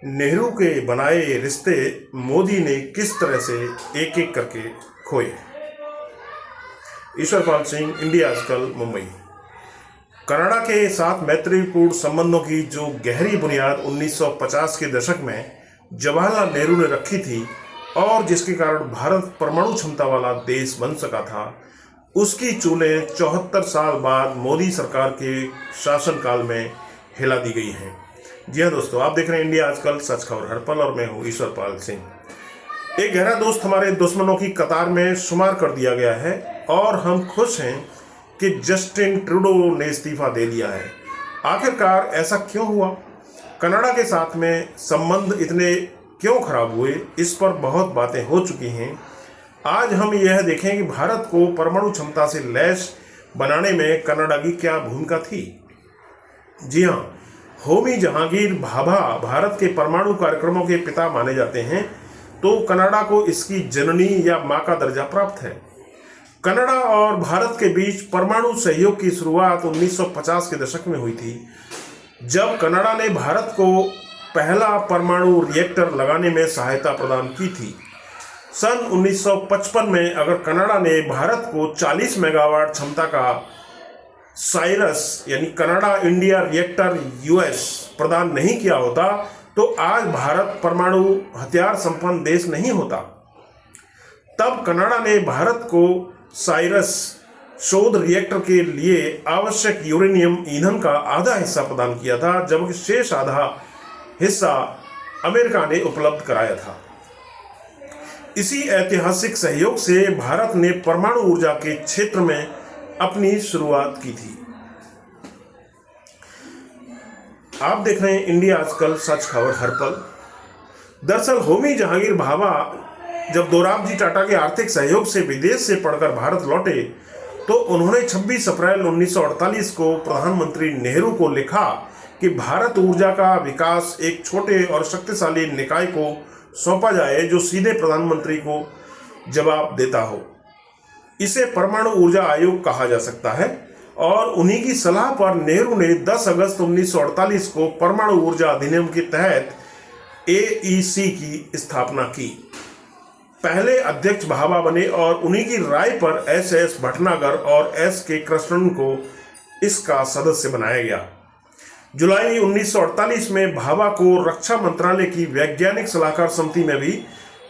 नेहरू के बनाए रिश्ते मोदी ने किस तरह से एक एक करके खोए। ईश्वरपाल सिंह, इंडिया आजकल, मुंबई। कनाडा के साथ मैत्रीपूर्ण संबंधों की जो गहरी बुनियाद 1950 के दशक में जवाहरलाल नेहरू ने रखी थी और जिसके कारण भारत परमाणु क्षमता वाला देश बन सका था, उसकी चूलें 74 साल बाद मोदी सरकार के शासनकाल में हिला दी गई हैं। जी हाँ दोस्तों, आप देख रहे हैं इंडिया आजकल, सच खबर हर पल, और मैं हूँ ईश्वरपाल सिंह। एक गहरा दोस्त हमारे दुश्मनों की कतार में शुमार कर दिया गया है और हम खुश हैं कि जस्टिन ट्रूडो ने इस्तीफा दे दिया है। आखिरकार ऐसा क्यों हुआ? कनाडा के साथ में संबंध इतने क्यों खराब हुए? इस पर बहुत बातें हो चुकी हैं। आज हम यह देखें कि भारत को परमाणु क्षमता से लैस बनाने में कनाडा की क्या भूमिका थी। जी हाँ, होमी जहांगीर भाभा भारत के परमाणु कार्यक्रमों के पिता माने जाते हैं, तो कनाडा को इसकी जननी या मां का दर्जा प्राप्त है। कनाडा और भारत के बीच परमाणु सहयोग की शुरुआत 1950 के दशक में हुई थी, जब कनाडा ने भारत को पहला परमाणु रिएक्टर लगाने में सहायता प्रदान की थी। सन 1955 में अगर कनाडा ने भारत को 40 मेगावाट क्षमता का साइरस यानी कनाडा इंडिया रिएक्टर यूएस प्रदान नहीं किया होता, तो आज भारत परमाणु हथियार संपन्न देश नहीं होता। तब कनाडा ने भारत को साइरस शोध रिएक्टर के लिए आवश्यक यूरेनियम ईंधन का आधा हिस्सा प्रदान किया था, जबकि शेष आधा हिस्सा अमेरिका ने उपलब्ध कराया था। इसी ऐतिहासिक सहयोग से भारत ने परमाणु ऊर्जा के क्षेत्र में अपनी शुरुआत की थी। आप देख रहे हैं इंडिया आजकल, सच खबर हर पल। दरअसल होमी जहांगीर भाभा जब दोराबजी टाटा के आर्थिक सहयोग से विदेश से पढ़कर भारत लौटे, तो उन्होंने 26 अप्रैल 1948 को प्रधानमंत्री नेहरू को लिखा कि भारत ऊर्जा का विकास एक छोटे और शक्तिशाली निकाय को सौंपा जाए जो सीधे प्रधानमंत्री को जवाब देता हो। इसे परमाणु ऊर्जा आयोग कहा जा सकता है और उन्हीं की सलाह पर नेहरू ने 10 अगस्त 1948 को परमाणु ऊर्जा अधिनियम के तहत AEC की स्थापना की। पहले अध्यक्ष भाभा बने और उन्हीं की राय पर SS भटनागर और SK कृष्णन को इसका सदस्य बनाया गया। जुलाई 1948 में भाभा को रक्षा मंत्रालय की वैज्ञानिक सलाहकार समिति में भी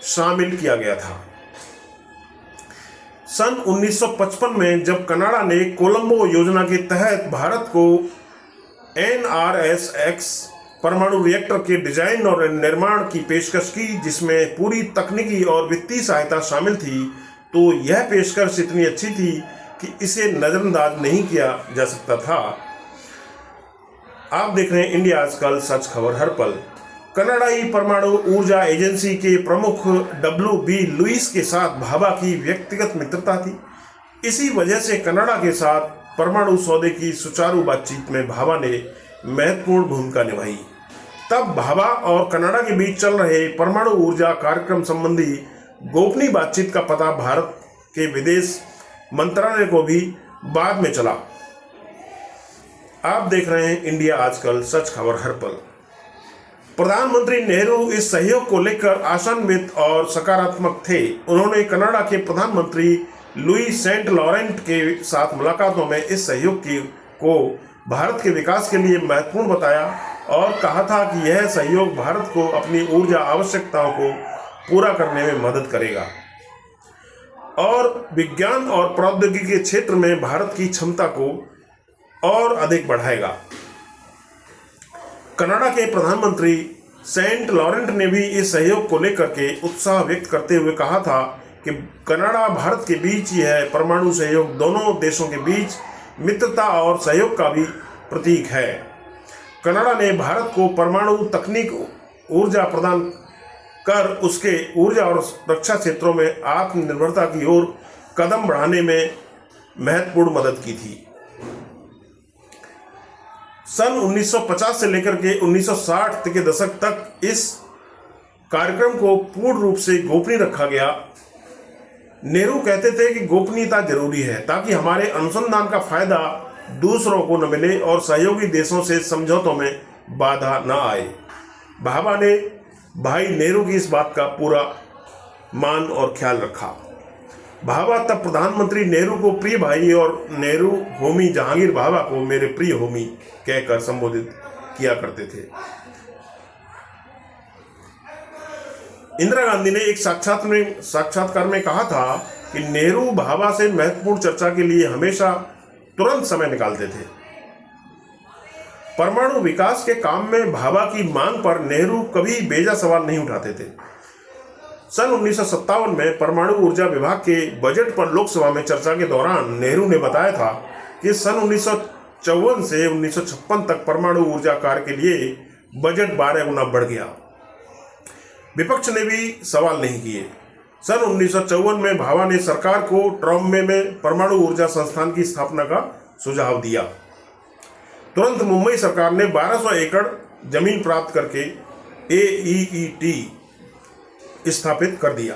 शामिल किया गया था। सन 1955 में जब कनाडा ने कोलंबो योजना के तहत भारत को NRSX परमाणु रिएक्टर के डिजाइन और निर्माण की पेशकश की, जिसमें पूरी तकनीकी और वित्तीय सहायता शामिल थी, तो यह पेशकश इतनी अच्छी थी कि इसे नजरअंदाज नहीं किया जा सकता था। आप देख रहे हैं इंडिया आजकल, सच खबर हर पल। कनाडाई परमाणु ऊर्जा एजेंसी के प्रमुख WB लुईस के साथ भाभा की व्यक्तिगत मित्रता थी। इसी वजह से कनाडा के साथ परमाणु सौदे की सुचारू बातचीत में भाभा ने महत्वपूर्ण भूमिका निभाई। तब भाभा और कनाडा के बीच चल रहे परमाणु ऊर्जा कार्यक्रम संबंधी गोपनीय बातचीत का पता भारत के विदेश मंत्रालय को भी बाद में चला। आप देख रहे हैं इंडिया आजकल, सच खबर हर पल। प्रधानमंत्री नेहरू इस सहयोग को लेकर आशान्वित और सकारात्मक थे। उन्होंने कनाडा के प्रधानमंत्री लुई सेंट लॉरेंट के साथ मुलाकातों में इस सहयोग को भारत के विकास के लिए महत्वपूर्ण बताया और कहा था कि यह सहयोग भारत को अपनी ऊर्जा आवश्यकताओं को पूरा करने में मदद करेगा और विज्ञान और प्रौद्योगिकी के क्षेत्र में भारत की क्षमता को और अधिक बढ़ाएगा। कनाडा के प्रधानमंत्री सेंट लॉरेंट ने भी इस सहयोग को लेकर के उत्साह व्यक्त करते हुए कहा था कि कनाडा भारत के बीच यह परमाणु सहयोग दोनों देशों के बीच मित्रता और सहयोग का भी प्रतीक है। कनाडा ने भारत को परमाणु तकनीक ऊर्जा प्रदान कर उसके ऊर्जा और रक्षा क्षेत्रों में आत्मनिर्भरता की ओर कदम बढ़ाने में महत्वपूर्ण मदद की थी। सन 1950 से लेकर के 1960 के दशक तक इस कार्यक्रम को पूर्ण रूप से गोपनीय रखा गया। नेहरू कहते थे कि गोपनीयता जरूरी है ताकि हमारे अनुसंधान का फायदा दूसरों को न मिले और सहयोगी देशों से समझौतों में बाधा न आए। भाभा ने भाई नेहरू की इस बात का पूरा मान और ख्याल रखा। भाभा तब प्रधानमंत्री नेहरू को प्रिय भाई और नेहरू होमी जहांगीर भाभा को मेरे प्रिय होमी कहकर संबोधित किया करते थे। इंदिरा गांधी ने एक साक्षात्कार में कहा था कि नेहरू भाभा से महत्वपूर्ण चर्चा के लिए हमेशा तुरंत समय निकालते थे। परमाणु विकास के काम में भाभा की मांग पर नेहरू कभी बेजा सवाल नहीं उठाते थे। सन 1957 में परमाणु ऊर्जा विभाग के बजट पर लोकसभा में चर्चा के दौरान नेहरू ने बताया था कि सन 1954 से 1956 तक परमाणु ऊर्जा कार्य के लिए बजट 12 गुना बढ़ गया। विपक्ष ने भी सवाल नहीं किए। सन 1954 में भाभा ने सरकार को ट्रॉम्बे में परमाणु ऊर्जा संस्थान की स्थापना का सुझाव दिया। तुरंत मुंबई सरकार ने 1200 एकड़ जमीन प्राप्त करके AEET स्थापित कर दिया।